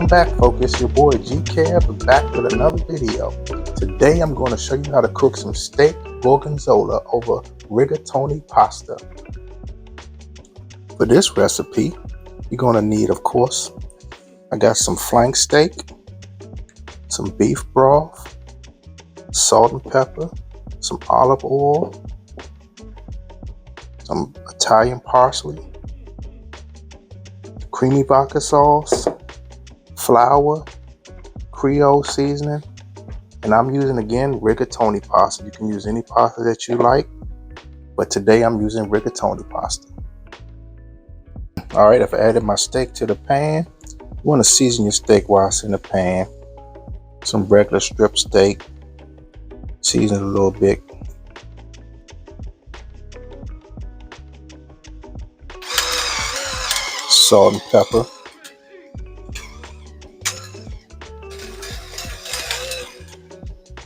Welcome back, folks. It's your boy G-Cab back with another video. Today I'm going to show you how to cook some steak Gorganzola over rigatoni pasta. For this recipe, you're going to need, of course, I got some flank steak, some beef broth, salt and pepper, some olive oil, some Italian parsley, creamy vodka sauce, flour, Creole seasoning, and I'm using again rigatoni pasta. You can use any pasta that you like, but today I'm using rigatoni pasta. Alright, I've added my steak to the pan. You want to season your steak while it's in the pan. Some regular strip steak, season it a little bit. Salt and pepper.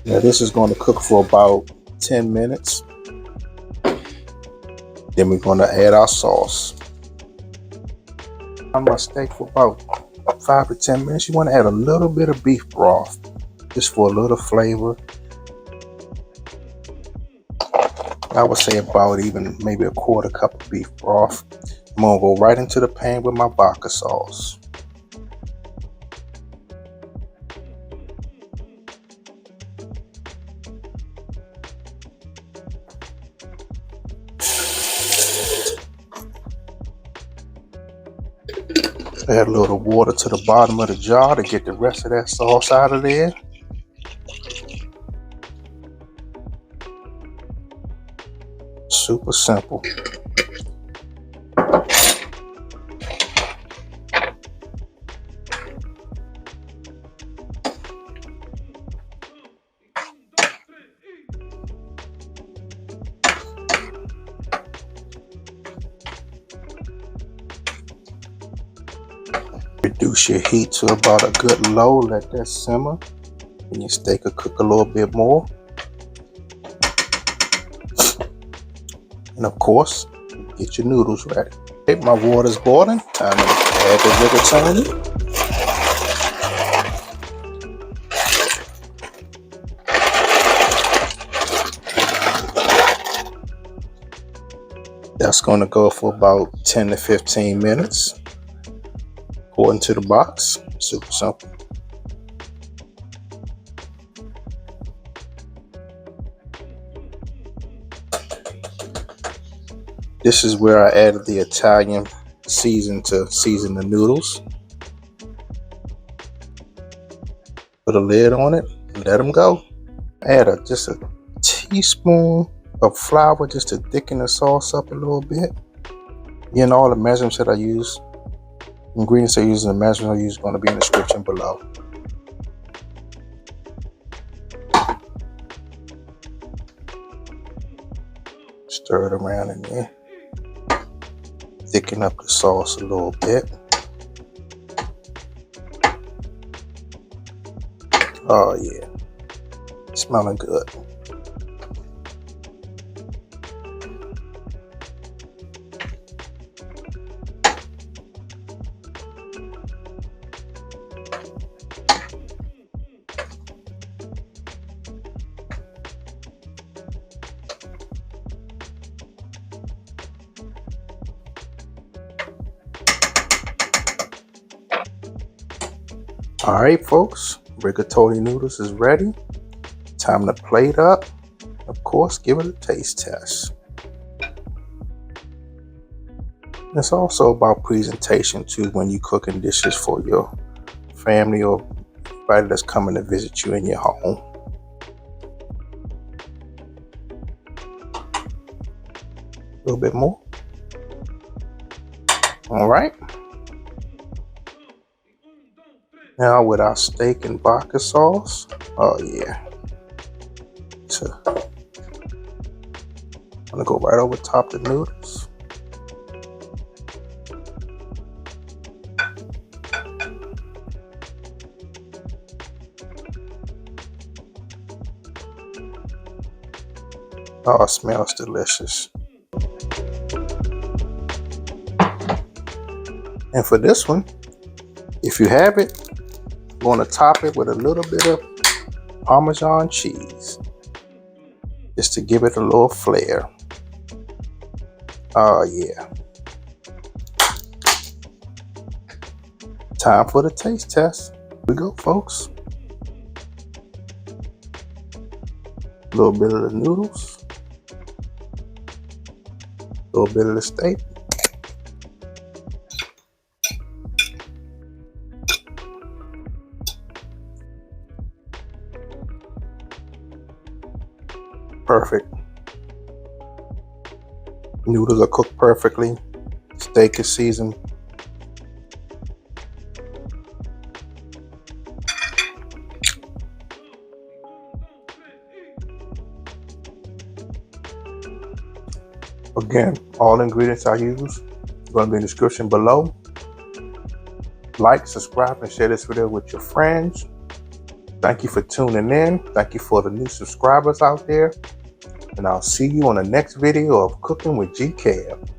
Now this is going to cook for about 10 minutes. Then we're going to add our sauce. On my steak for about 5 to 10 minutes, you want to add a little bit of beef broth, just for a little flavor. I would say about even maybe a quarter cup of beef broth. I'm going to go right into the pan with my vodka sauce. Add a little water to the bottom of the jar to get the rest of that sauce out of there. Super simple. Reduce your heat to about a good low, let that simmer, and your steak will cook a little bit more. And of course, get your noodles ready. Okay, my water's boiling, time to add the rigatoni. That's going to go for about 10 to 15 minutes. Pour into the box. Super simple. This is where I added the Italian season to season the noodles. Put a lid on it and let them go. Add just a teaspoon of flour just to thicken the sauce up a little bit. Again, all the measurements that I use, ingredients I use and the measurements I use are going to be in the description below. Stir it around in there. Thicken up the sauce a little bit. Oh yeah, smelling good. All right, folks, rigatoni noodles is ready. Time to plate up. Of course, give it a taste test. It's also about presentation too when you're cooking dishes for your family or anybody that's coming to visit you in your home. A little bit more. All right. Now with our steak and vodka sauce. Oh yeah. So I'm gonna go right over top the noodles. Oh, it smells delicious. And for this one, if you have it, I'm going to top it with a little bit of Parmesan cheese, just to give it a little flair. Oh yeah. Time for the taste test. Here we go, folks. A little bit of the noodles. A little bit of the steak. Perfect. Noodles are cooked perfectly. Steak is seasoned. Again, all ingredients I use are going to be in the description below. Like, subscribe, and share this video with your friends. Thank you for tuning in. Thank you for the new subscribers out there. And I'll see you on the next video of Cooking with GK.